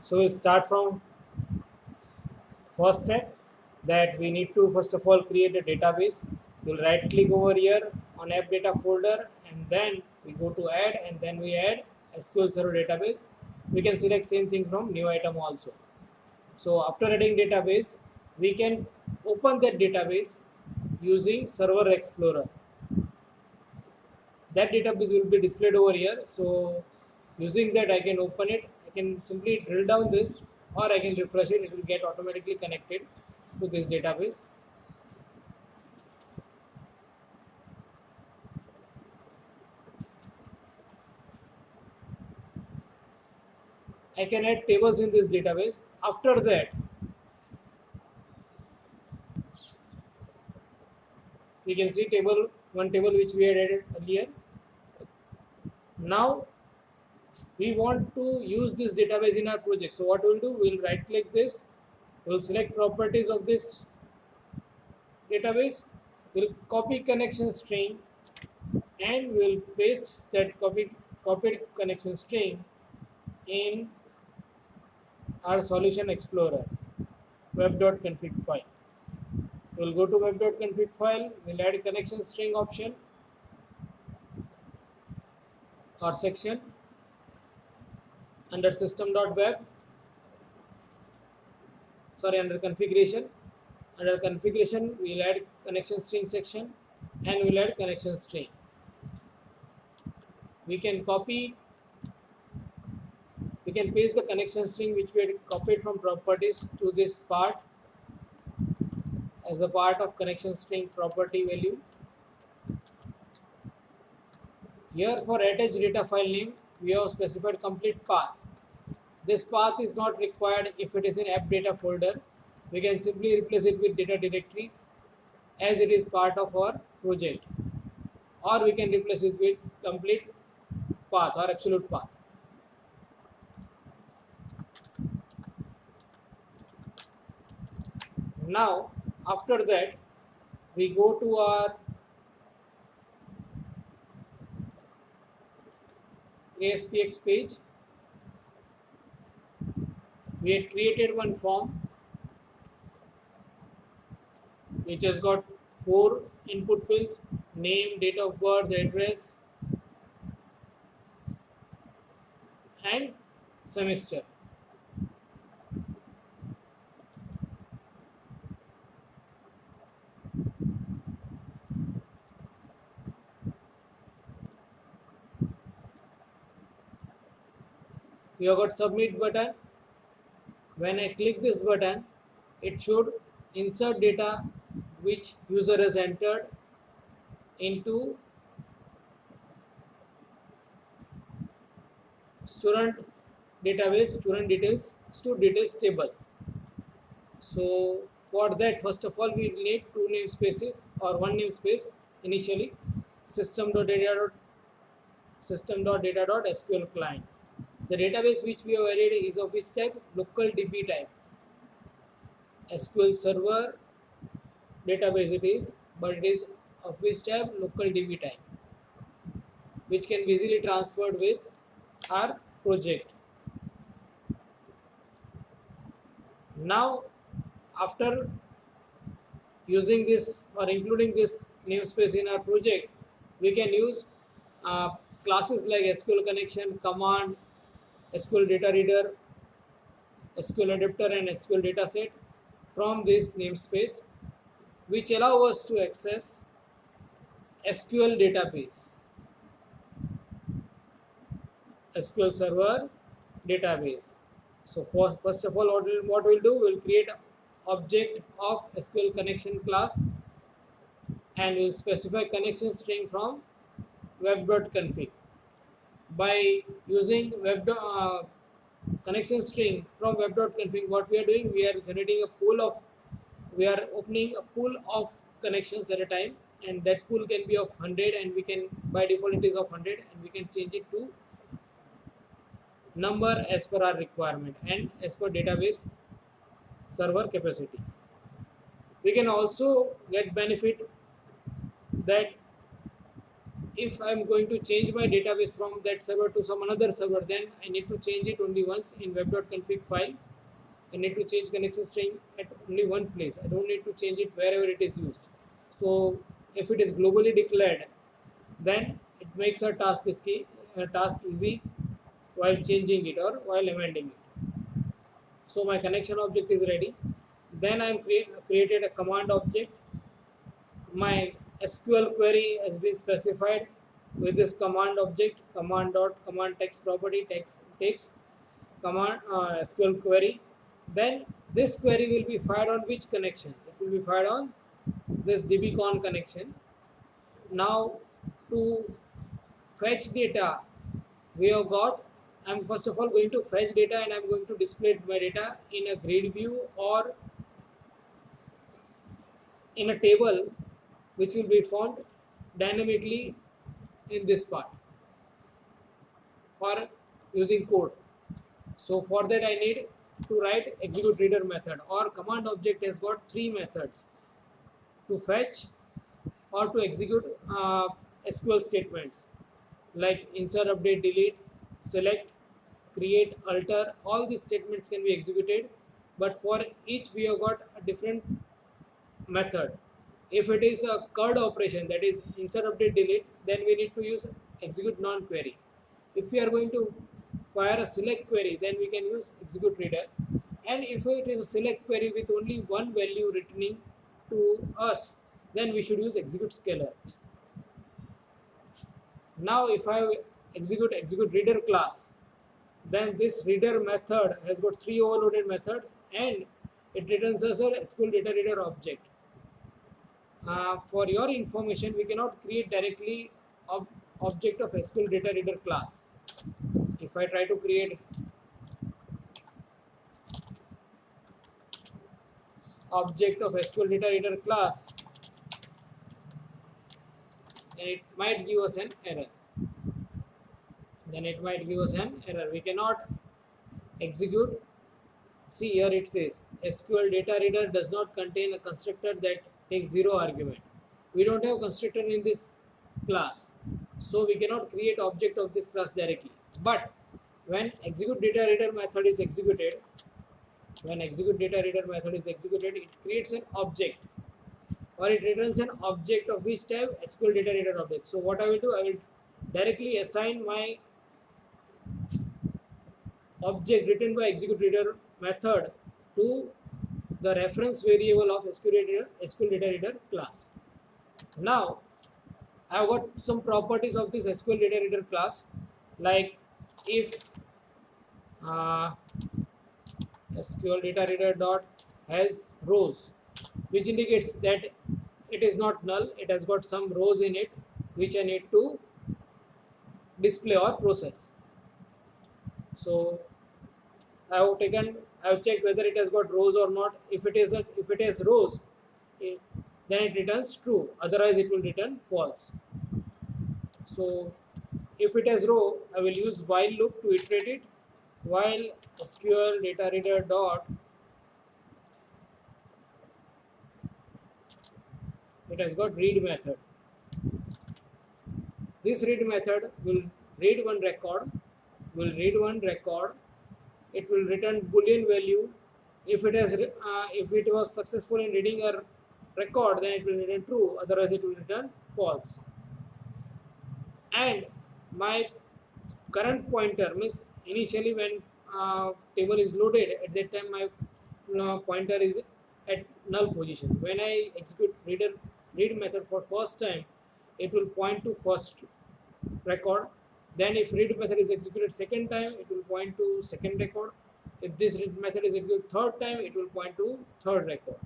So we'll start from first step, that we need to first of all create a database. We'll right click over here on app data folder, and then we go to add, and then we add SQL Server database. We can select same thing from new item also. So after adding database, we can open that database using Server Explorer. That database will be displayed over here. So using that, I can open it. I can simply drill down this, or I can refresh it. It will get automatically connected to this database. I can add tables in this database. After that, we can see one table which we had added earlier. Now we want to use this database in our project. So what we'll do, we'll right click this, we'll select properties of this database, we'll copy connection string, and we'll paste that copied connection string in our solution explorer web.config file. We'll go to web.config file, we'll add connection string option or section under system.web, under configuration. Under configuration, we'll add connection string section, and we'll add connection string. We can paste the connection string which we had copied from properties to this part as a part of connection string property value. Here for attach data file name, we have specified complete path. This path is not required if it is in app data folder. We can simply replace it with data directory as it is part of our project, or we can replace it with complete path or absolute path. Now after that, we go to our ASPX page. We had created one form which has got 4 input fields: name, date of birth, address, and semester. We have got submit button. When I click this button, it should insert data which user has entered into student database, student details table. So for that, first of all, we need 2 namespaces or 1 namespace initially. System.data.sql client. The database which we have added is of which type? Local DB type. SQL Server database it is, but it is of which type? Local DB type, which can be easily transferred with our project. Now after using this or including this namespace in our project, we can use classes like SQL connection, command, SQL data reader, SQL adapter, and SQL dataset from this namespace, which allow us to access SQL database, SQL Server database. So first of all, what we'll do, we'll create an object of SQL connection class, and we'll specify connection string from web.config. By using connection string from web.config, what we are doing, we are opening a pool of connections at a time, and that pool can be of 100, and we can, by default it is of 100, and we can change it to number as per our requirement and as per database server capacity. We can also get benefit that if I'm going to change my database from that server to some another server, then I need to change it only once in web.config file. I need to change connection string at only one place. I don't need to change it wherever it is used. So if it is globally declared, then it makes a task easy while changing it or while amending it. So my connection object is ready. Then I am created a command object. My SQL query has been specified with this command object, command text property text command SQL query. Then this query will be fired on which connection? It will be fired on this dbcon connection. Now to fetch data, we have got, I'm first of all going to fetch data and I'm going to display my data in a grid view or in a table which will be found dynamically in this part or using code. So for that I need to write execute reader method, or command object has got three methods: to fetch or to execute SQL statements like insert, update, delete, select, create, alter. All these statements can be executed, but for each we have got a different method. If it is a CURD operation, that is insert, update, delete, then we need to use execute non-query. If we are going to fire a select query, then we can use execute reader. And if it is a select query with only one value returning to us, then we should use execute scalar. Now if I execute reader class, then this reader method has got three overloaded methods and it returns us a SQL data reader object. For your information, we cannot create directly object of SQL data reader class. If I try to create object of SQL data reader class, then it might give us an error. We cannot execute. See, here it says SQL data reader does not contain a constructor that takes 0 argument. We don't have constructor in this class, so we cannot create object of this class directly. But when execute data reader method is executed, it creates an object, or it returns an object of which type? SQL data reader object. So what I will do, I will directly assign my object written by execute reader method to the reference variable of SQL data reader class. Now I have got some properties of this SQL data reader class, like if SQL data reader dot has rows, which indicates that it is not null, it has got some rows in it which I need to display or process. So I have checked whether it has got rows or not. If it has rows, then it returns true, otherwise it will return false. So if it has row, I will use while loop to iterate it. While SQL data reader dot, it has got read method. This read method will read one record, it will return boolean value. If it was successful in reading a record, then it will return true, otherwise it will return false. And my current pointer means initially when table is loaded, at that time my pointer is at null position. When I execute read method for first time, it will point to first record. Then if read method is executed second time, it will point to second record. If this read method is executed third time, it will point to third record.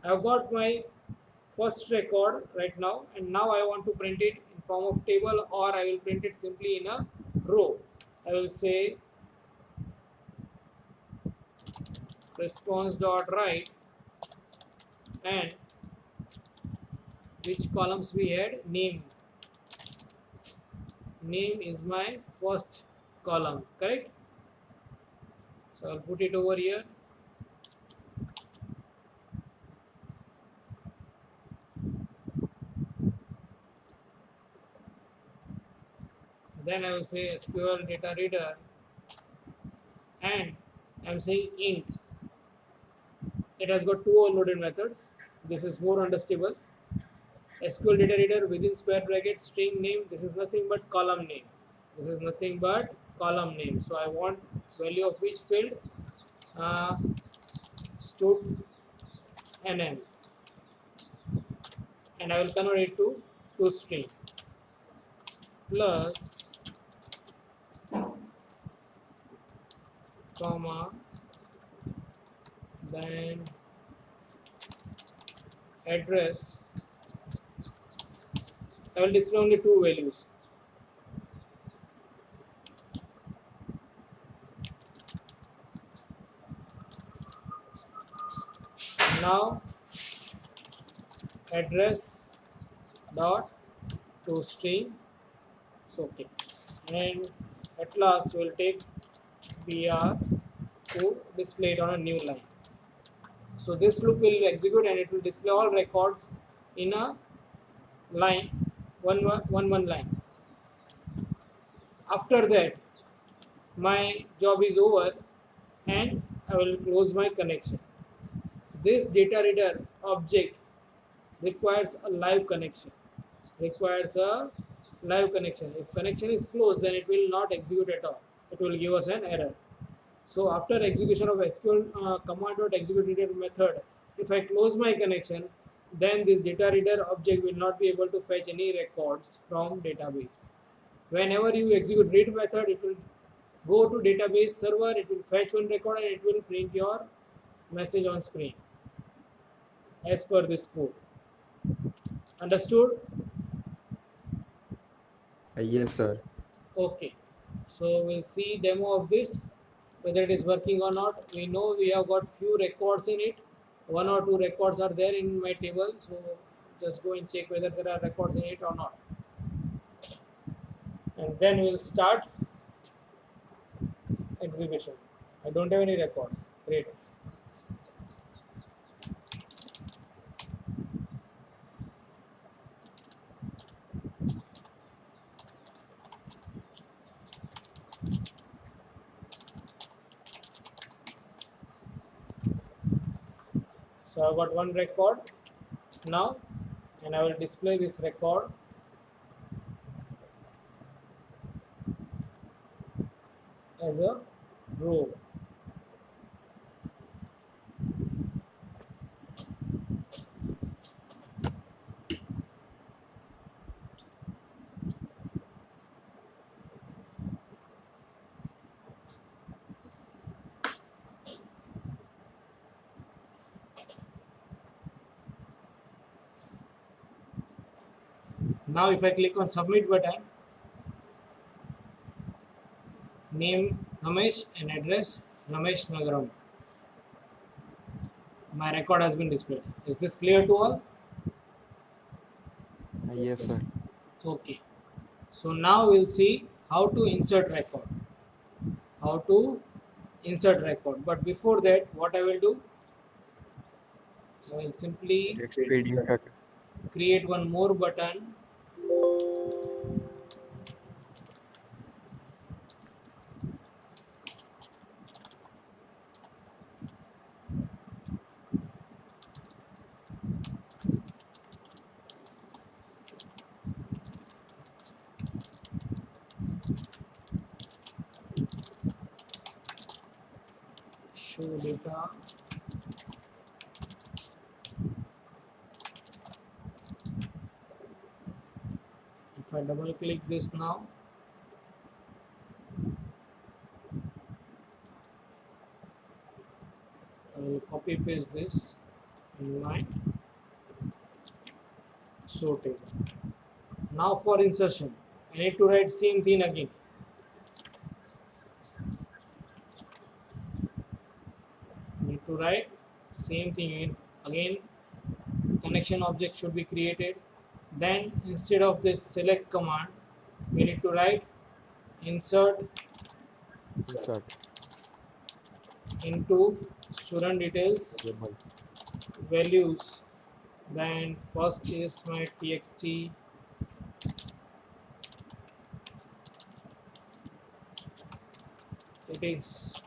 I have got my first record right now, and now I want to print it in form of table, or I will print it simply in a row. I will say response.write, and which columns we had? Name is my first column, correct? So I'll put it over here. then I will say SQL data reader, and I'm saying int. It has got two overloaded methods. This is more understandable. SQL data reader within square bracket string name. This is nothing but column name. This is nothing but column name. So I want value of which field? Stud nm, and I will convert it to string plus comma, then address. I will display only two values. Now address dot to string. So okay, and at last we will take br to display it on a new line. So this loop will execute and it will display all records in a line, one line. After that, my job is over and I will close my connection. This data reader object requires a live connection. If connection is closed, then it will not execute at all. It will give us an error. So after execution of SQL command.executeReader method, if I close my connection, then this data reader object will not be able to fetch any records from database. Whenever you execute read method, it will go to database server, it will fetch one record and it will print your message on screen as per this code. Understood? Yes, sir. Okay. So we'll see demo of this, whether it is working or not. We know we have got few records in it. One or two records are there in my table. So just go and check whether there are records in it or not. And then we'll start execution. I don't have any records. Great. So I've got one record now, and I will display this record as a row. Now if I click on submit button, name Ramesh and address Ramesh Nagaram, my record has been displayed. Is this clear to all? Yes, sir. Okay. So now we'll see how to insert record. But before that, what I will do, I will simply Expedient. create one more button. Show data. If I double click this now, I will copy paste this in my show table. Now for insertion, I need to write same thing again. Same thing again. Connection object should be created. Then instead of this select command, we need to write insert Insert. into student details Table. values. Then first is my txt it is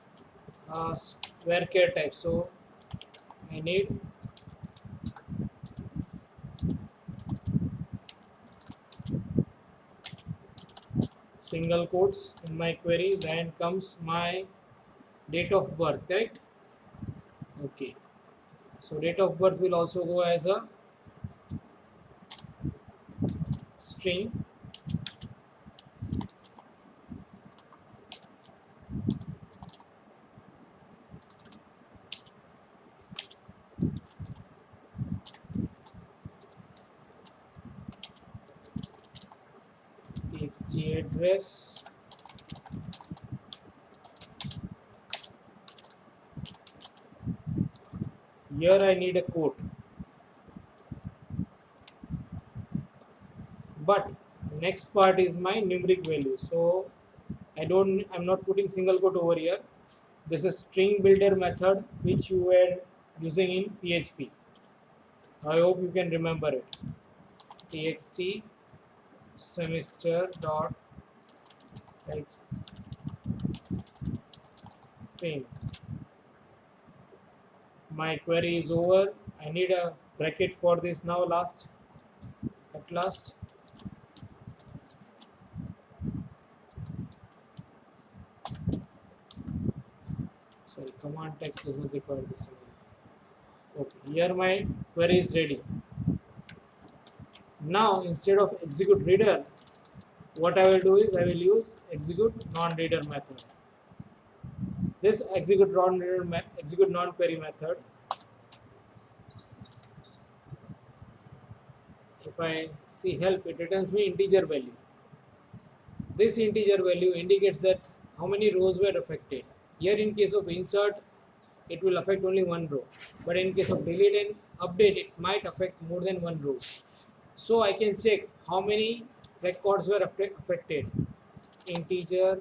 varchar type, so I need single quotes in my query, then comes my date of birth, correct? Okay, so date of birth will also go as a string. Txt address, here I need a quote, but next part is my numeric value, so I'm not putting single quote over here. This is string builder method which you were using in PHP. I hope you can remember it. Txt semester dot text string. My query is over. I need a bracket for this now. At last. Sorry, command text doesn't require this. Okay, here my query is ready. Now instead of execute reader, what I will do is I will use execute non-reader method. This execute non-query method, if I see help, it returns me integer value. This integer value indicates that how many rows were affected. Here in case of insert, it will affect only one row, but in case of delete and update, it might affect more than one row. So I can check how many records were affected. Integer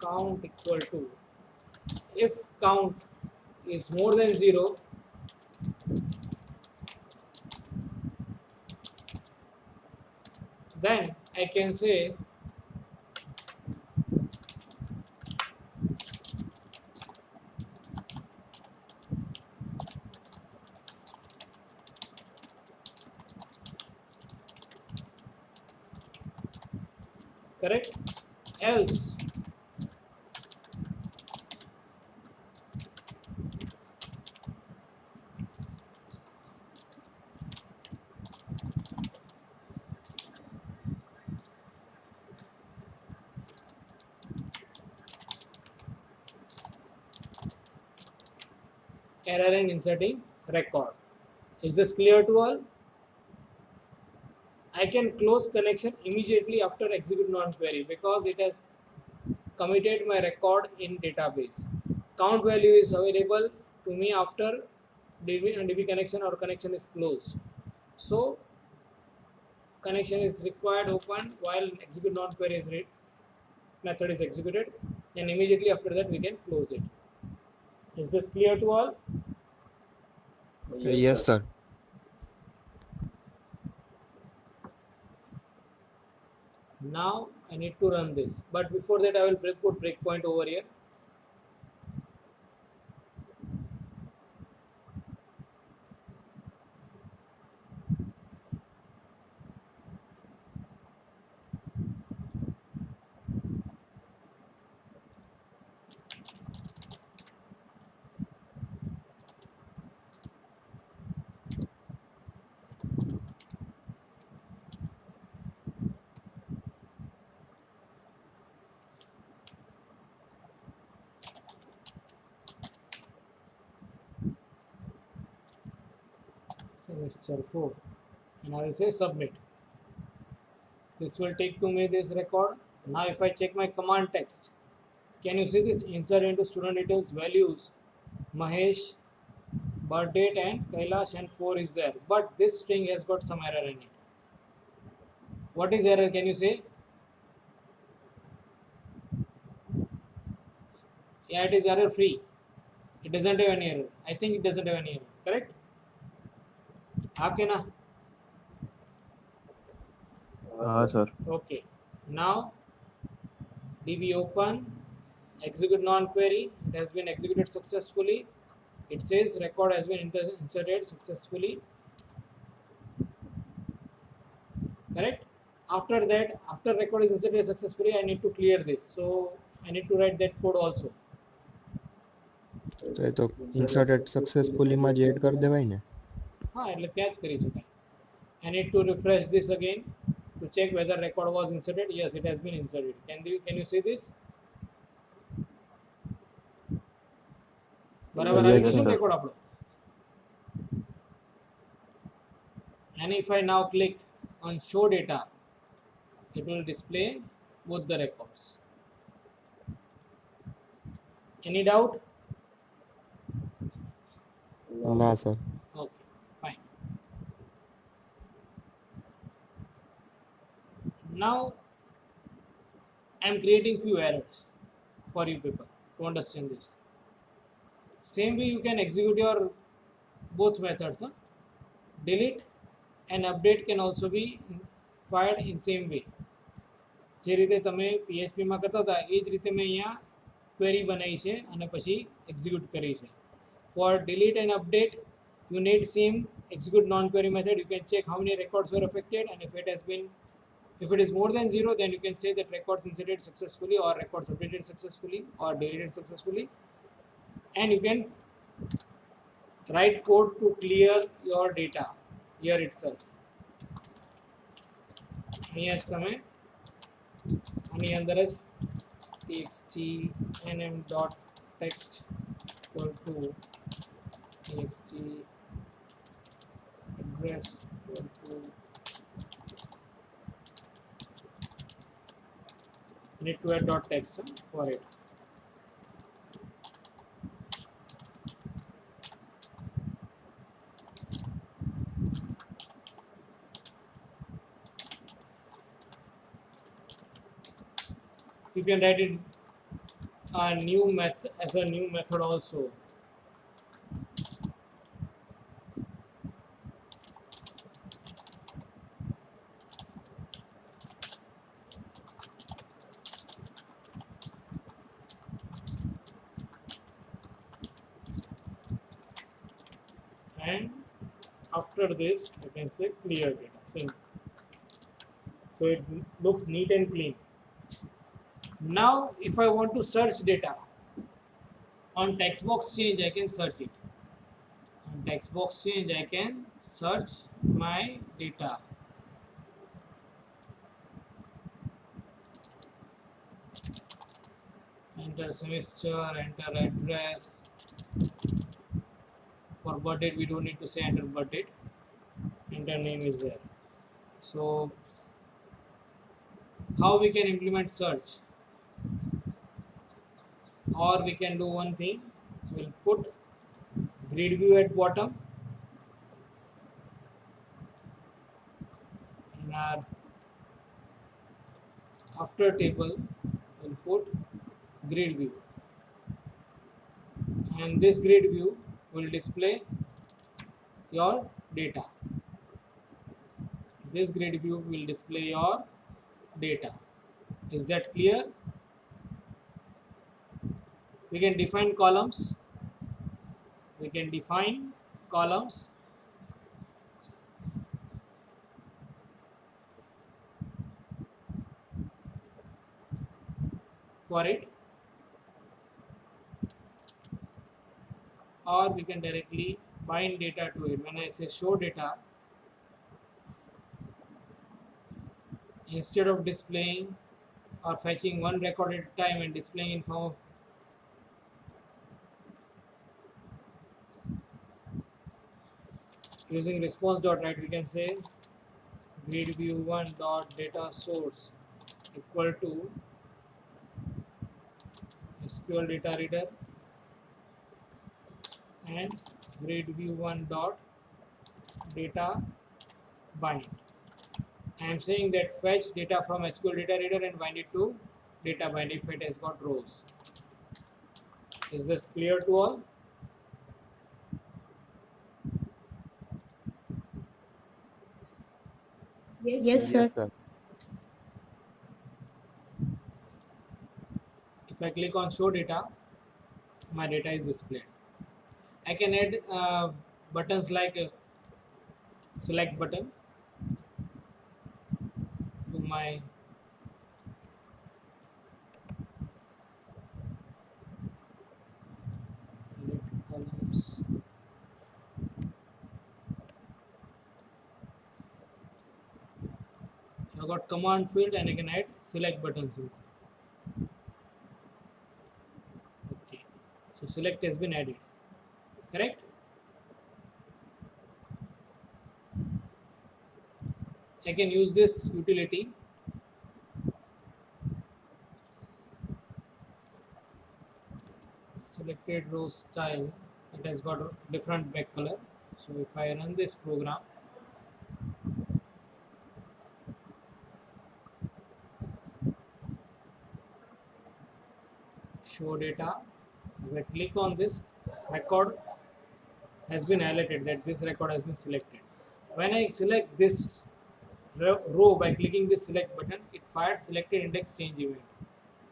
count equal to, if count is more than 0, then I can say correct, else error in inserting record. Is this clear to all? I can close connection immediately after execute non-query because it has committed my record in database. Count value is available to me after DB connection or connection is closed. So connection is required open while execute non-query is method is executed, and immediately after that we can close it. Is this clear to all? Yes, sir. Now I need to run this, but before that I will put breakpoint over here. Semester 4, and I will say submit. This will take to me this record. Now if I check my command text, can you see this insert into student details values Mahesh, birth date and Kailash and 4 is there, but this string has got some error in it. What is error, can you say? Yeah, it is error free. It doesn't have any error. I think it doesn't have any error, correct? Okay na? Sir. Okay. Now DB open, execute non-query. It has been executed successfully. It says record has been inserted successfully. Correct. After that, after record is inserted successfully, I need to clear this. So I need to write that code also. તો એ તો inserted successfully માં જ add કરી દેવાય ને. હા, એટલે ત્યાં જ કરી શકાય. I need to refresh this again to check whether record was inserted. Yes, it has been inserted. Can you see this? બરાબર આવી ગયો છે ને રેકોર્ડ આપણો. And if I now click on show data, it will display both the records. Any doubt? ના sir. Okay, fine. Now I am creating few errors for you people to understand this. Same way you can execute your both methods. Delete and update can also be fired in same way. જે રીતે તમે PHP માં કરતા હતા એ જ રીતે મેં અહીંયા ક્વેરી બનાવી છે અને પછી એક્ઝિક્યુટ કરી છે. For delete and update, you need same execute non-query method. You can check how many records were affected, and if it is more than 0, then you can say that records inserted successfully or records updated successfully or deleted successfully, and you can write code to clear your data here itself. અહીંયા જ તમે આની અંદર જ txt nm.text equal to txt address equal to need to add dot text for it. You can write it a new method as a new method also. And after this, I can say clear data. Simple. So it looks neat and clean. Now, if I want to search data on text box change, I can search it. On text box change, I can search my data. Enter semester, enter address. For birth date, we don't need to say enter birth date. Enter name is there. So, how we can implement search? Or we can do one thing, we'll put grid view at bottom. In our after table, we'll put grid view. And this grid view will display your data. This grid view will display your data. Is that clear? We can define columns. For it, or we can directly bind data to it. When I say show data, instead of displaying or fetching one record at a time and displaying in form of using response.write, we can say grid view 1 dot data source equal to SQL data reader and grid view 1 dot data bind. I am saying that fetch data from SQL data reader and bind it to data bind if it has got rows. Is this clear to all? Yes, sir. Yes, sir. If I click on show data, my data is displayed. I can add buttons like select button to my edit columns. I've got command field and I can add select buttons. Okay, so select has been added, correct? I can use this utility selected row style. It has got a different back color. So if I run this program, show data, if I click on this, record has been highlighted that this record has been selected. When I select this row by clicking this select button, it fired selected index change event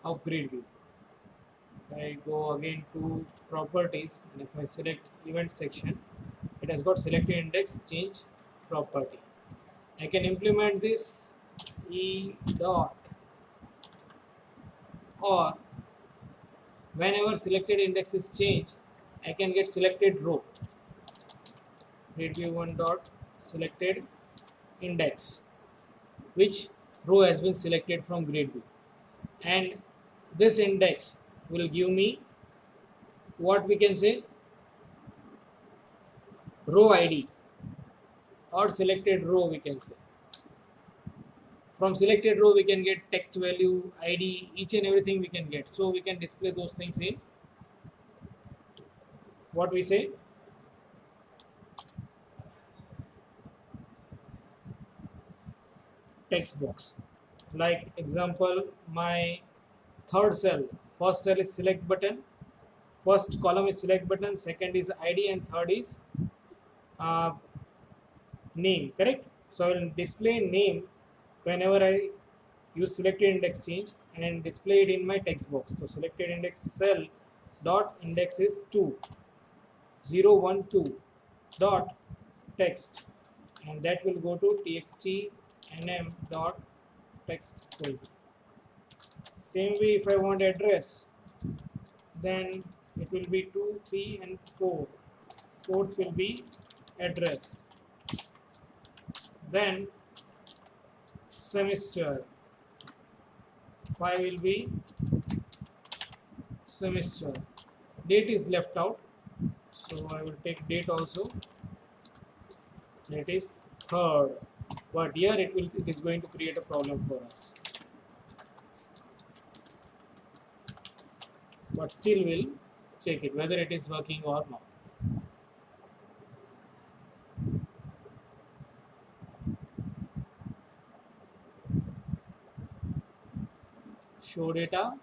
of grid view. If I go again to properties and if I select event section, it has got selected index change property. I can implement this e dot, or whenever selected index is changed, I can get selected row. Grid view 1 dot selected index, which row has been selected from grid view, and this index will give me what we can say row ID or selected row, we can say. From selected row we can get text value, ID, each and everything we can get, so we can display those things in what we say text box. Like example, my third cell, first cell is select button, first column is select button, second is ID, and third is uh, name, correct? So I will display name whenever I use selected index change and display it in my text box. So selected index cell dot index is 2 0 1 2 dot text, and that will go to txt nm dot text field. Same way, if I want address, then it will be 2 3 and 4. Fourth will be address, then semester, 5 will be semester. Date is left out, so I will take date also. That is third, but here it is going to create a problem for us, but still we'll check it whether it is working or not. Show data.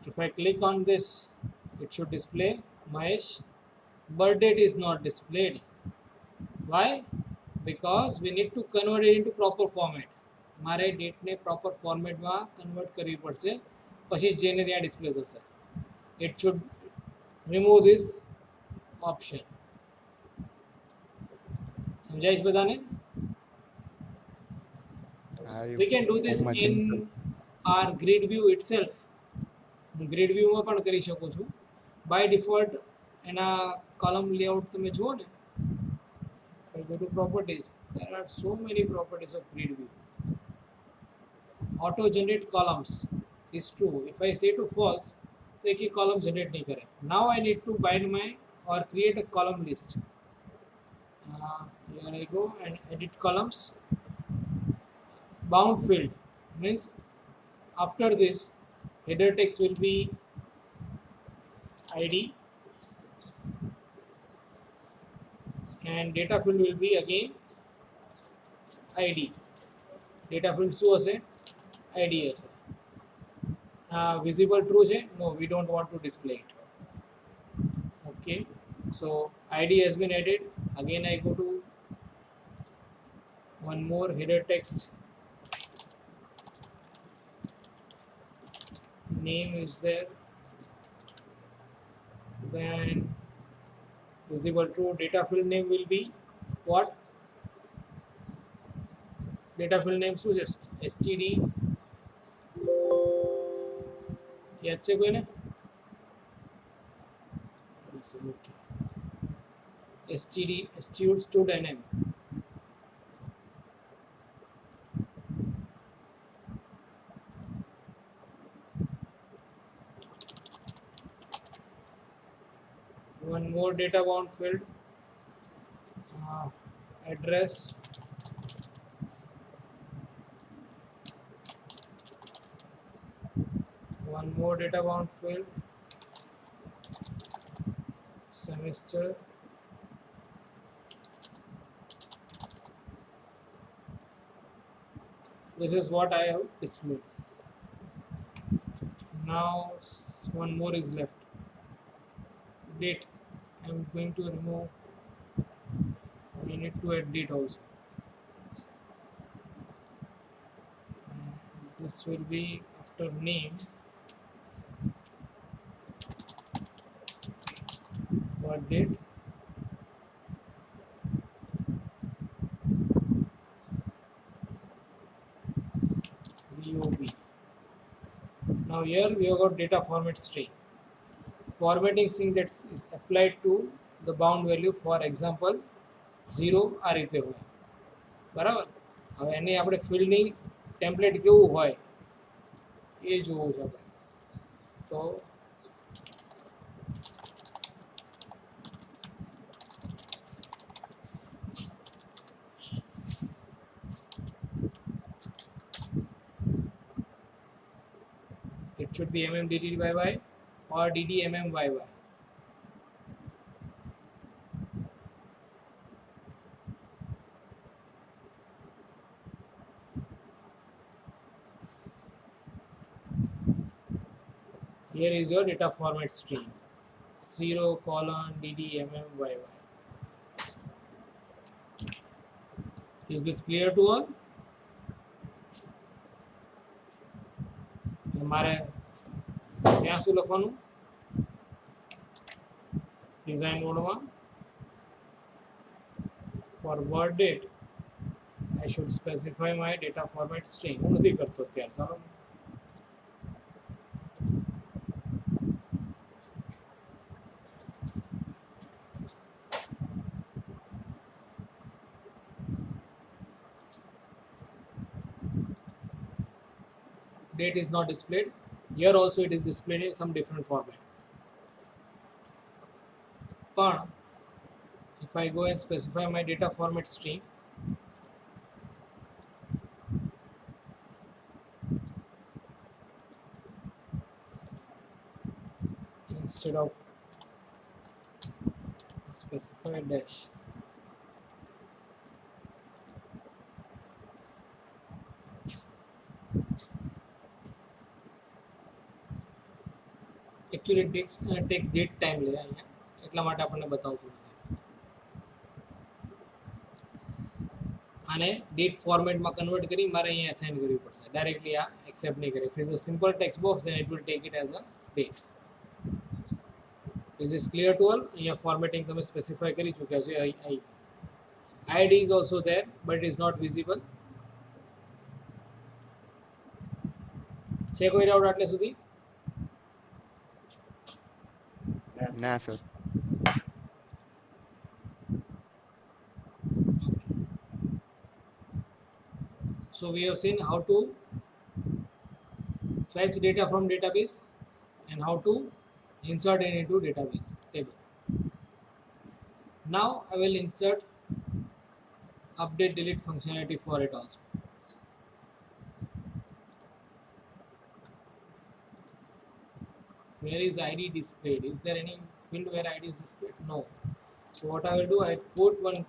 If I click on this, it should display Mahesh. Birth date is not displayed. Why? Because we need to convert it into proper format. મારે ડેટને proper ફોર્મેટમાં convert કરવી પડશે, પછી જ જેને ત્યાં display થશે. It should remove this option. સમજાય છે બધાને? We can do this in our grid view itself. Grid view માં પણ કરી શકો છો. By default એના column layout તમે જુઓ ને, if I go to properties, there are so many properties of grid view. Auto generate columns is true. If I say to false, तो एक ही column generate नहीं करे. Now I need to bind my or create a column list. Here I go and edit columns. Bound field means after this header text will be ID and data field will be again ID. Data field શું હશે? ID હશે. Visible true છે? No, we don't want to display it. Okay, so ID has been added. Again I go to one more header text. name is there, then is equal to data field name will be what? Data field name શું છે? std યાદ છે કોઈને? std studnm. One more data bound field, address, one more data bound field, semester, this is what I have displayed. Now one more is left, date. I am going to remove, I need to add date also. This will be after name, what date, VOB. Now here we have got data format string. Formatting string that is applied to the bound value, for example 0 આ રીતે હોય, બરાબર. હવે એની આપણે ફિલ્ડની template કેવું હોય એ જોવું છે આપણે. તો it should be mmdddyy or ddmmyy. Here is your data format string 0 colon ddmmyy. Is this clear to all? મારે ત્યાં શું લખવાનું? ડિઝાઇન મોડમાં for word date I should specify my data format string. હું નથી કરતો અત્યારે, ચાલો. Date is not displayed. Here also it is displayed in some different format. But if I go and specify my data format string, instead of specify dash, actually it takes date time લે અહીંયા, એટલા માટે આપણને બતાવતું નથી. આને date ફોર્મેટમાં convert કરી મારે અહીંયા અસાઇન કરવી પડશે, ડાયરેક્ટલી આ એક્સેપ્ટ નહીં કરે. If it's a simple text box then it will take it as a date. Is this clear to all? અહીંયા ફોર્મેટિંગ તમે સ્પેસિફાઈ કરી ચૂક્યા છે. ID is also there but it is not visible. છે કોઈ doubt આટલે સુધી? ના sir. So we have seen how to fetch data from database and how to insert it into database table. Now I will insert update delete functionality for it also. Where is ID displayed? Is there any field where ID is displayed? No. So what I will do, I put one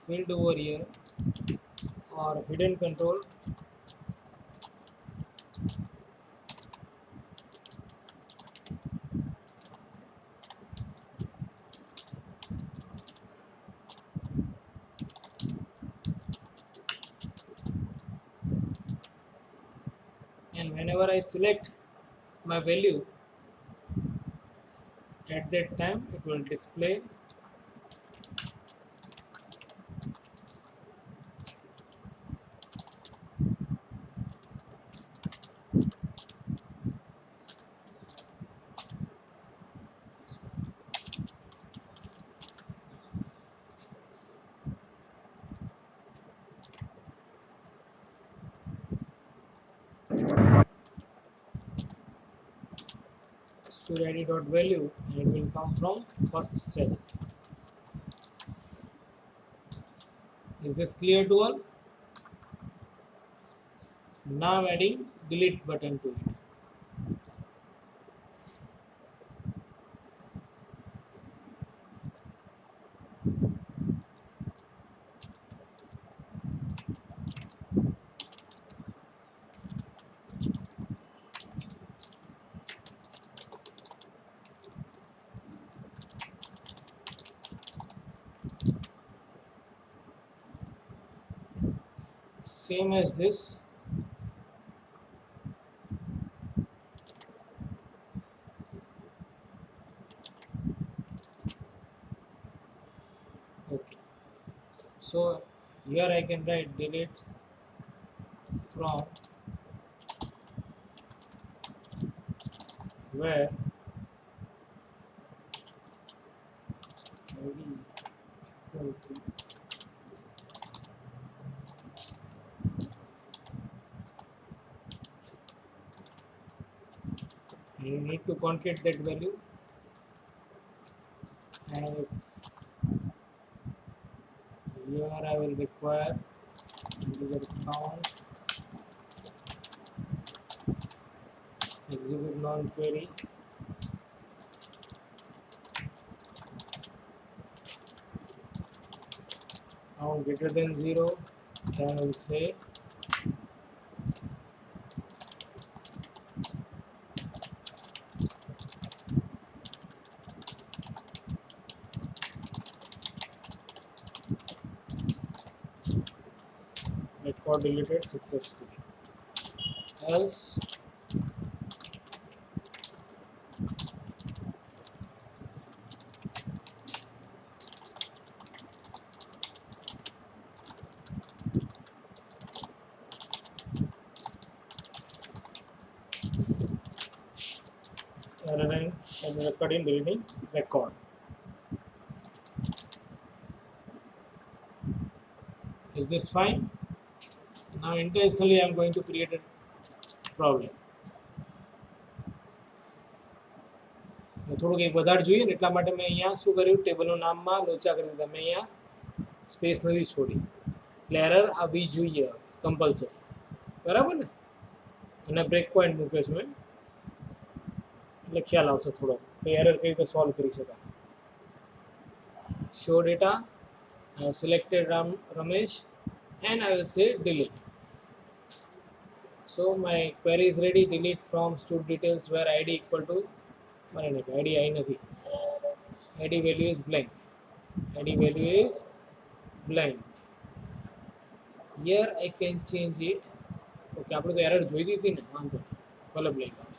field over here or hidden control, and whenever I select my value at that time, it will display story id dot value, and it will come from first cell. Is this clear to all? Now adding delete button to it. Same as this. Okay. So here I can write delete from where id equal to you need to concat that value, and if here I will require integer count execute non-query count greater than 0, then I will say record deleted successfully, else error and record in deleting record. Is this fine? Now intentionally I am going to create a problem. થોડુંક એક વધારે જોઈએ ને એટલા માટે મેં અહીંયા શું કર્યું, ટેબલનું નામમાં લોચા કરી દીધા. મેં અહીંયા સ્પેસ નથી છોડી એટલે એરર આવવી જોઈએ કમ્પલસરી, બરાબર ને. અને બ્રેક પોઈન્ટ મૂક્યો છે મેં એટલે ખ્યાલ આવશે થોડો કે એરર કઈ રીતે સોલ્વ કરી શકાય. Show data, I have selected Ramesh and I will say delete. So my query is ready. Delete from stud details where id equal to id I નથી, id value is blank, id value is blank. Here I can change it. Okay, આપણે તો error જોઈ દીધી ને, વાંધો ભલે blank આવે.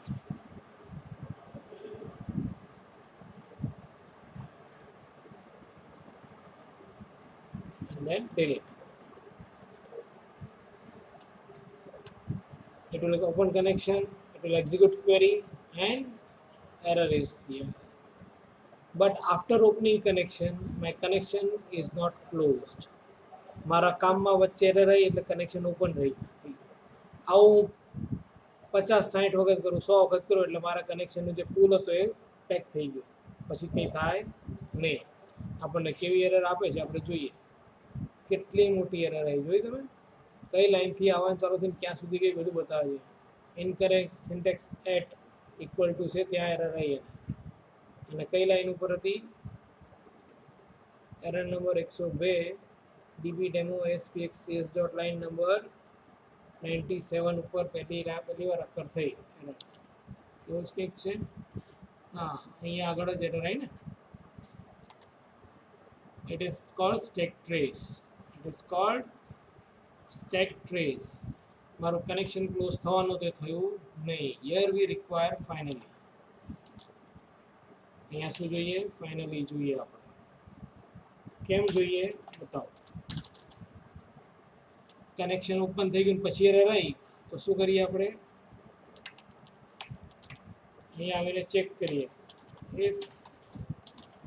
And then delete. It will open connection, it will execute query, and error is here. But after opening connection, my connection is not closed. મારા કામમાં વચ્ચે એરર આવી એટલે કનેક્શન ઓપન રહી ગયું. આવું 50-60 વખત કરું, 100 વખત કરું એટલે મારા કનેક્શનનું જે પૂલ હતો એ પેક થઈ ગયો, પછી કંઈ થાય નહીં. આપણને કેવી એરર આપે છે આપણે જોઈએ. કેટલી મોટી એરર આવી જોઈ તમે, કઈ લાઈનથી આવવાનું ચાલુ થઈને ક્યાં સુધી ગઈ બધું બતાવે છે. Incorrect syntax at equal to છે ત્યાં એરર આવી એને, અને કઈ લાઈન ઉપર હતી, error number 102 DB demo SPXCS dot line number 97 ઉપર પહેલી વાર અક્કર થઈ એરર. એવું જ કંઈક છે. હા, અહીંયા આગળ જ એરર આવી ને. It is called stack trace. It is called stack trace. મારું કનેક્શન ક્લોઝ થવાનું તે થયું नहीं, here we require finally. અહીંયા શું જોઈએ? Finally જોઈએ આપણે. કેમ જોઈએ બતાવો. કનેક્શન ઓપન થઈ ગયું પછી એરર આવી તો શું કરીએ આપણે? અહીંયા આવીને ચેક કરીએ. If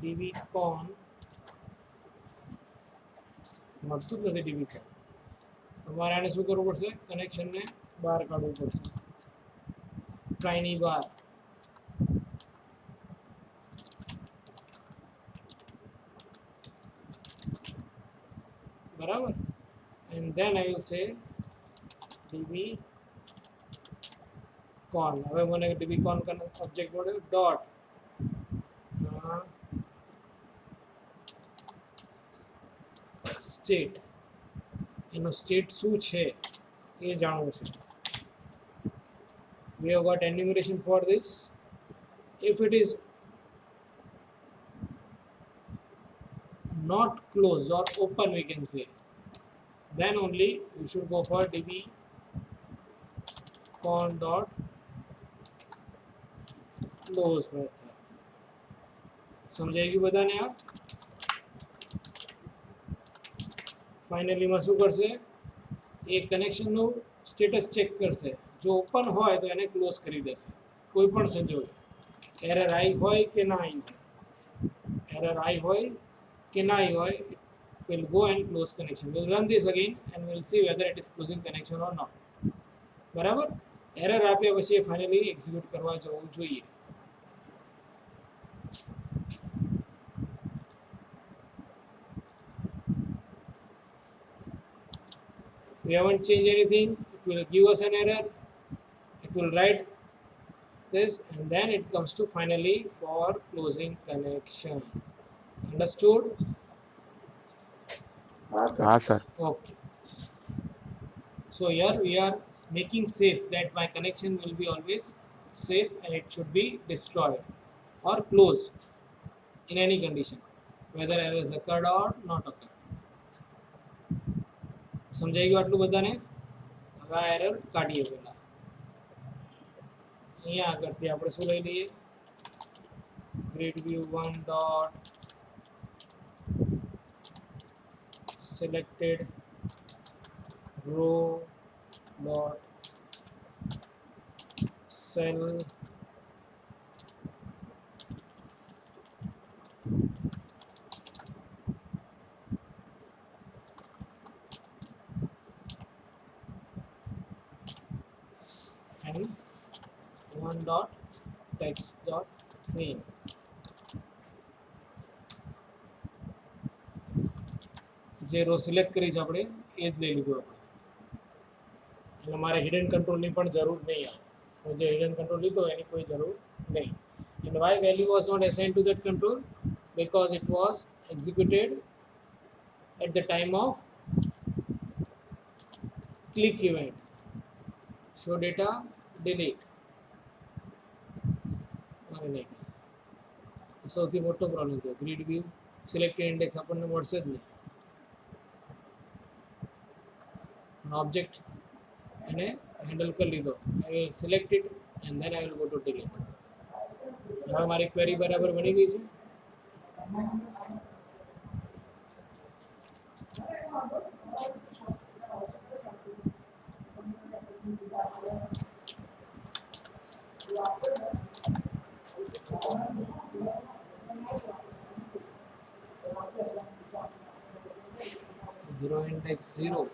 dbcon મળતું જ નથી dbcon, તમારે આને શું કરવું પડશે? કનેક્શનને બહાર કાઢવું પડશે. ટ્રાયની બહાર. બરાબર? and then I will say dbcon. હવે મને dbcon ઓબ્જેક્ટ મળ્યો ડોટ સ્ટેટ. એનો સ્ટેટ શું છે એ જાણવું છે. we have got enumeration for this. If it is not closed or open, we can say, then only we should go for dbcon dot close method. समझाएगी बधाने आप? Finally में શું કરશે? એક કનેક્શનનું સ્ટેટસ ચેક કરશે. જો ઓપન હોય તો એને ક્લોઝ કરી દેશે કોઈ પણ સંજોગે. એરર આવી હોય કે ના આવી હોય, એરર આવી હોય કે ના આવી હોય, will go and close connection. We'll run this again and we'll see whether it is closing connection or not. બરાબર? એરર આપ્યા પછી ફાઇનલી એક્ઝિક્યુટ કરવા જવું જોઈએ. We haven't changed anything. It will give us an error. It will write this and then it comes to finally for closing connection. Understood? हाँ sir. Okay. So here we are making safe that my connection will be always safe and it should be destroyed or closed in any condition, whether error has occurred or not occurred. સમજાઈ ગયું આટલું બધાને? હવે આ error કાઢીએ પહેલા. અહીંયા આગળથી આપણે શું લઈ લઈએ? grid view 1 dot selected row dot cell and 1 dot text dot theme. જે રો સિલેક્ટ કરી છે આપણે એ જ લઈ લીધું આપણે. એટલે મારે હિડન કંટ્રોલની પણ જરૂર નહીં આવે. હું જે હિડન કંટ્રોલ લીધો એની કોઈ જરૂર નહીં. And why value was not assigned to that control? Because it was executed at the time of click event. Show data, delete. મારે નહીં. સૌથી મોટો પ્રોબ્લેમ છે ગ્રીડ વ્યૂ સિલેક્ટેડ ઇન્ડેક્સ આપણને મળશે જ નહીં. ऑब्जेक्ट એને હેન્ડલ કરી લીધો. I will select it and then I will go to delete. હવે મારી ક્વેરી બરાબર બની ગઈ છે. zero index 0.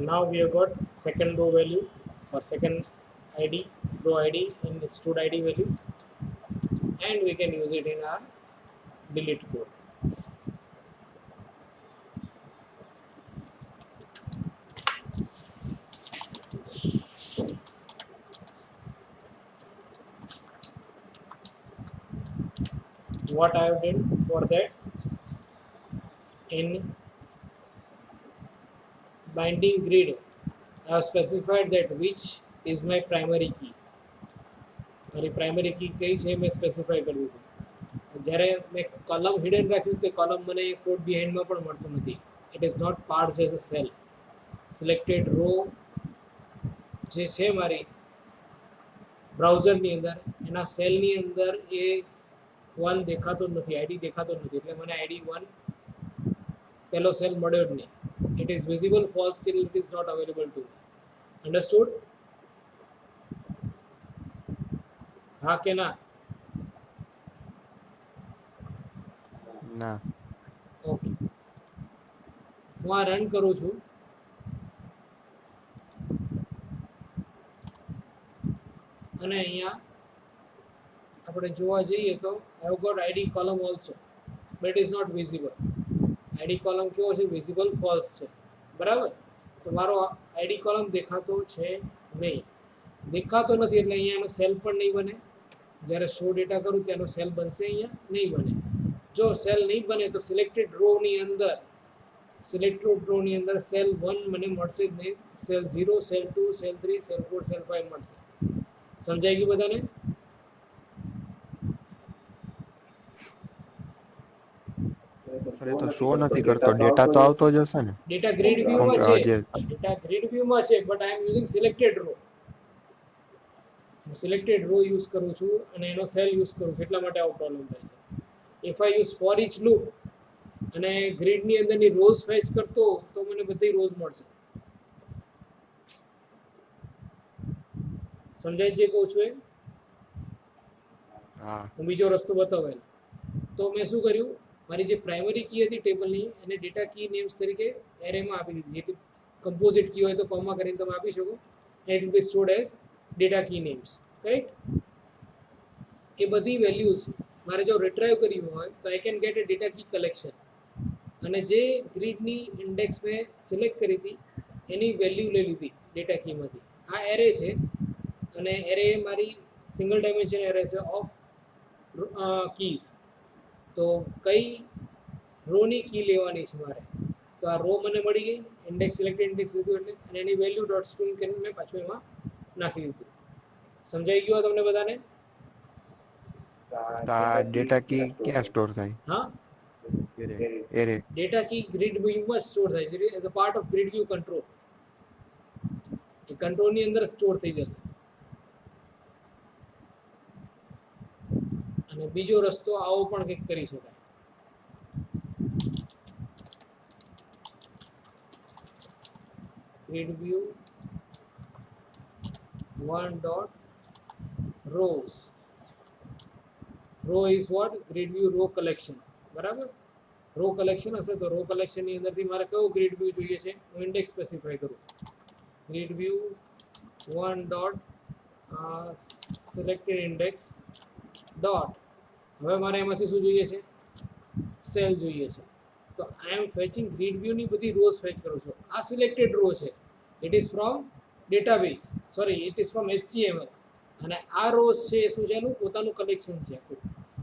Now we have got second row value or second id, row id in stud id value, and we can use it in our delete code. What I have done for that, in binding grid I have specified that which is my primary key. મારી primary key કઈ છે મેં specify કર્યું હતું. જ્યારે મેં column hidden રાખ્યું તે કોલમ મને કોડ બિહાઇન્ડમાં પણ મળતું નથી. It is not parts as a cell. Selected row જે છે મારી બ્રાઉઝરની અંદર, એના સેલની અંદર એ 1 દેખાતો જ નથી, આઈડી દેખાતો જ નથી. એટલે મને આઈડી 1 પહેલો સેલ મળ્યો જ નહીં. It is visible for still it is not available to me. Understood? હા કે ના? ના. ઓકે, હું આ રન કરું છું. અને અહીંયા આપણે જોવા જઈએ તો I have got ID column also, but it is not visible. ID column કેવો છે? વિઝિબલ ફોલ્સ છે. બરાબર? તો મારો આઈડી કોલમ દેખાતો છે નહીં. દેખાતો નથી એટલે અહીંયા એનો સેલ પણ નહીં બને. જ્યારે શો ડેટા કરું ત્યાંનો સેલ બનશે, અહીંયા નહીં બને. જો સેલ નહીં બને તો સિલેક્ટેડ રોની અંદર સેલ 1 મને મળશે જ નહીં. Cell 0, cell 2, cell 3, cell 4, cell 5 મળશે. સમજાઈ ગયું બધાને? અરે તો શો નથી કરતો, ડેટા તો આવતો જ હશે ને. ડેટા ગ્રીડ વ્યૂમાં છે, જે ડેટા ગ્રીડ વ્યૂમાં છે, but I am using selected row. હું સિલેક્ટેડ રો યુઝ કરું છું અને એનો સેલ યુઝ કરું છું, એટલા માટે આવો પ્રોબ્લેમ થાય છે. If I use for each loop અને ગ્રીડની અંદરની રોઝ ફેચ કરતો તો મને બધી રોઝ મળશે. સમજાય જે કહું છું એ? હા હું બીજો રસ્તો બતાવેલો. તો મેં શું કર્યું, મારી જે પ્રાઇમરી કી હતી ટેબલની એને ડેટા કી નેમ્સ તરીકે એરેમાં આપી દીધી. એટલે કમ્પોઝિટ કી હોય તો કોમા કરીને તમે આપી શકો. It will be stored as data key names, right. એ બધી વેલ્યુઝ મારે જો રિટ્રાઈવ કરવી હોય તો I can get a data key collection, અને જે ગ્રીડની ઇન્ડેક્સ મેં સિલેક્ટ કરી હતી એની વેલ્યુ લઈ લીધી ડેટા કીમાંથી. આ એરે છે, અને એરે મારી સિંગલ ડાયમેન્શન એરે છે ઓફ કીઝ. તો કઈ રોની કી લેવાની છે મારે, તો આ રો મને મળી ગઈ, ઇન્ડેક્સ સિલેક્ટેડ ઇન્ડેક્સ લીધું એટલે, અને એની વેલ્યુ ડોટ સ્ટ્રિંગ કરીને મેં પાછું એમાં નાખી દીધું. સમજાઈ ગયું તમને બધાને? તો આ ડેટા કી ક્યાં સ્ટોર થાય? હા, એરે. ડેટા કી ગ્રીડ વ્યૂમાં સ્ટોર થાય છે as a part of grid view control. એ કંટ્રોલની અંદર સ્ટોર થઈ જશે. અને બીજો રસ્તો આવો પણ કંઈક કરી શકાય. Grid view 1 dot rows. Row is what? Grid view row collection. બરાબર. રો કલેક્શન હશે તો રો કલેક્શનની અંદરથી મારે કયો ગ્રીડ વ્યૂ જોઈએ છે, હું ઇન્ડેક્સ સ્પેસિફાઈ કરું. Grid view 1 dot selected index dot, હવે મારે એમાંથી શું જોઈએ છે? સેલ જોઈએ છે. તો આઈ એમ ફેચિંગ ગ્રીડ વ્યૂની બધી રોઝ ફેચ કરું છું. આ સિલેક્ટેડ રો છે, it is from database, sorry it is from HTML. અને આ રોઝ છે એ શું છે? એનું પોતાનું કલેક્શન છે આખું.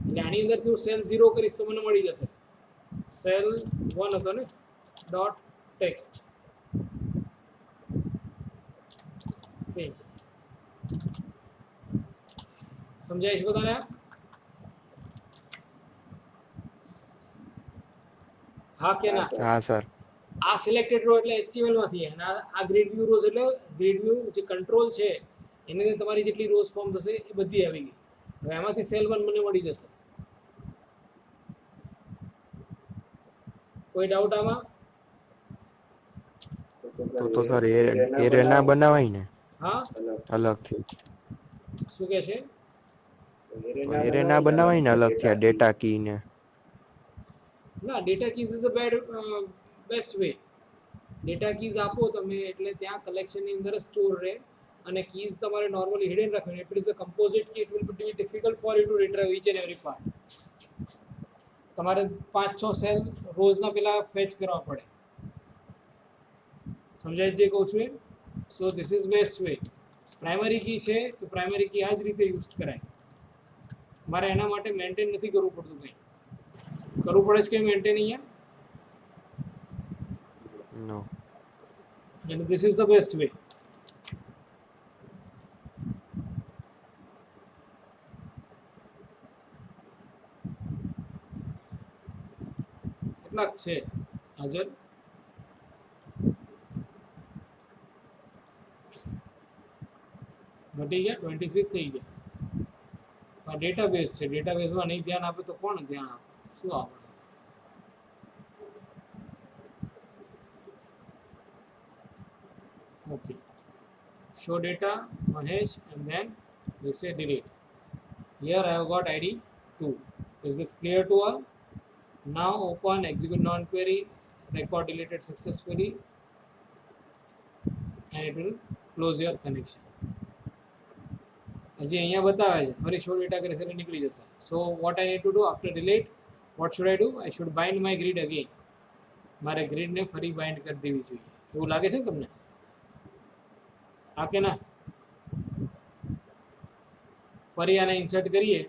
એટલે આની અંદરથી હું સેલ 0 કરીશ તો મને મળી જશે સેલ 1 હતો ને, ડોટ ટેક્સ્ટ. સમજાય છે બધાને? હા કે ના? હા સર. આ સિલેક્ટેડ રો એટલે HTML માંથી, અને આ ગ્રીડ વ્યૂ રોઝ એટલે ગ્રીડ વ્યૂ જે કંટ્રોલ છે એની અંદર તમારી જેટલી રોઝ ફોર્મ થશે એ બધી આવી ગઈ. હવે એમાંથી સેલ 1 મને મળી જશે. કોઈ ડાઉટ આમાં? તો સર એરે ના બનાવાય ને હા, અલગથી? શું કહે છે? એરે ના બનાવાય ને અલગથી આ ડેટા કી ને? ના, data keys is a best way. Data keys આપો તમે એટલે ત્યાં કલેક્શનની અંદર સ્ટોર રહે, અને કીઝ તમારે નોર્મલી હિડન રાખવાની. It is a composite key, it will be difficult for you to retrieve each and every part. તમારે 5-6 સેલ રોઝના પેલા ફેચ કરવા પડે. સમજાય જે કહું છું એ? So this is best way. Primary key છે તો પ્રાઇમરી કી આ જ રીતે યુઝ કરાય. મારે એના માટે મેન્ટેન નથી કરવું પડતું કંઈ. કરવું પડે છે કે મેન્ટેન અહીંયા? નો. And this is the best way. કેટલાક છે હાજર? ઘટી ગયા, 23 થઈ ગયા. આ ડેટાબેઝ છે, ડેટાબેઝમાં નહીં ધ્યાન આપે તો કોણ ધ્યાન આપે? શું આવડશે? Okay. Show data, Mahesh, and then we say delete. Here I have got ID 2. Is this clear to all? Now open, execute non-query, record deleted successfully, and it will close your connection. હજી અહીંયા બતાવે છે ફરી show data કરે છે નીકળી જશે. So what I need to do after delete, what should I do? I should bind my grid again. મારે ગ્રીડને ફરી બાઇન્ડ કરી દેવી જોઈએ. એવું લાગે છે ને તમને? હા કે ના? ફરી આને ઇન્સર્ટ કરીએ.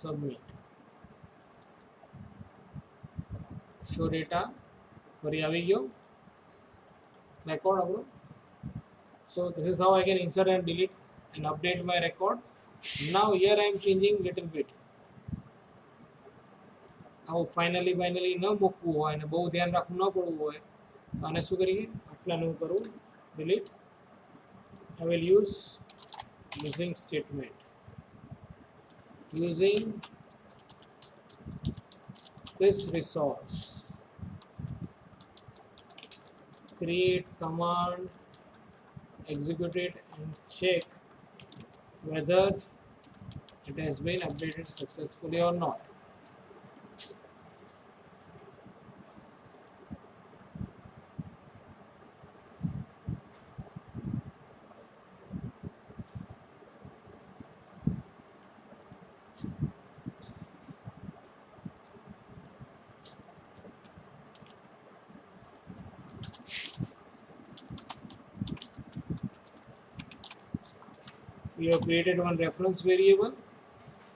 submit. Show data ફરી આવી ગયો રેકોર્ડ આપણો. So this is how I can insert and delete and update my record. Now here I am changing little bit. આવું ફાઇનલી ન મૂકવું હોય અને બહુ ધ્યાન રાખવું ન પડવું હોય તો આને શું કરીએ? આટલાનું કરું delete. I will use using statement. Using this resource. create command, execute it and check whether it has been updated successfully or not. We have created one reference variable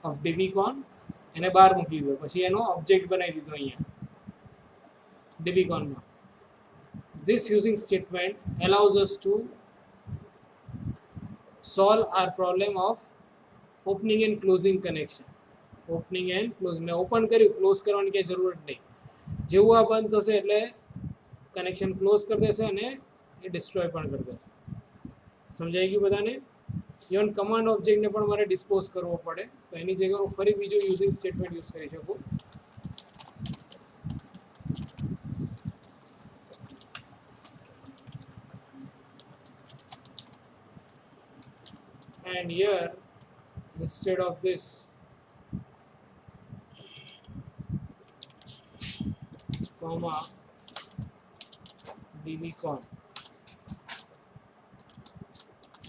of dbcon એને બહાર મૂકી દીધો, પછી એનો object બનાવી દીધો અહીંયા dbcon માં. This using statement allows us to solve our problem of opening and closing connection. Opening and closing, મેં ઓપન કર્યું, ક્લોઝ કરવાની ક્યાંય જરૂર જ નહીં. જેવું આ બંધ થશે એટલે કનેક્શન ક્લોઝ કરી દેશે અને એ ડિસ્ટ્રોય પણ કરી દેશે. સમજાઈ ગયું બધાને? ઇવન કમાન્ડ ઓબ્જેક્ટને પણ મારે ડિસ્પોઝ કરવો પડે તો એની જગ્યાએ હું ફરી બીજું યુઝિંગ સ્ટેટમેન્ટ યુઝ કરી શકું. And here instead of this comma dbcon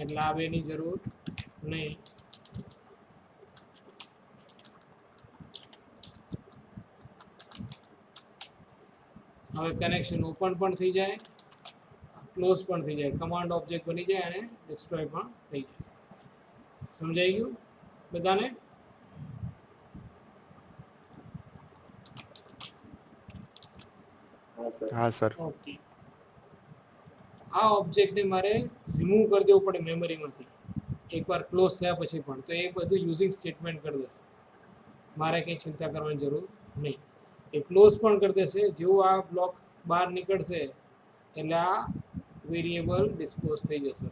એટલે આવે એની જરૂર નહીં. હવે કનેક્શન ઓપન પણ થઈ જાય, ક્લોઝ પણ થઈ જાય, કમાન્ડ ઓબ્જેક્ટ બની જાય અને ડિસ્ટ્રોય પણ થઈ જાય. સમજાઈ ગયું બધાને? હા સર. ઓકે. આ ઓબ્જેક્ટને મારે રિમૂવ કરી દેવું પડે મેમરીમાંથી એકવાર ક્લોઝ થયા પછી પણ, તો એ બધું યુઝિંગ સ્ટેટમેન્ટ કરી દેશે, મારે કંઈ ચિંતા કરવાની જરૂર નહીં. એ ક્લોઝ પણ કરી દેશે. જેવું આ બ્લોક બહાર નીકળશે એટલે આ વેરિયેબલ ડિસ્પોઝ થઈ જશે.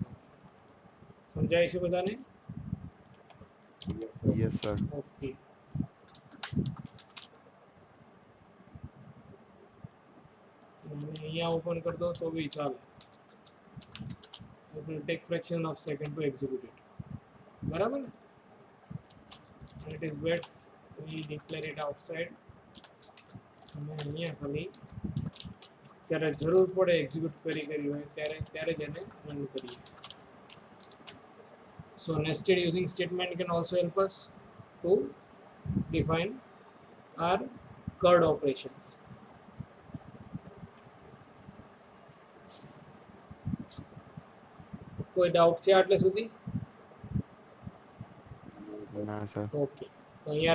સમજાય છે બધાને? Yes sir. ઓકે. અહીંયા ઓપન કરી દો તો બી ચાલે. It will take fraction of second to execute it. બરાબર ને? And it is best we declare it outside. અને અહીંયા ખાલી જ્યારે જરૂર પડે એક્ઝિક્યુટ કરી હોય ત્યારે જ એને રન કરીએ. So nested using statement can also help us to define our CRUD operations. કોઈ ડાઉટ છે આટલે સુધી? ના સર. ઓકે, તો અહીંયા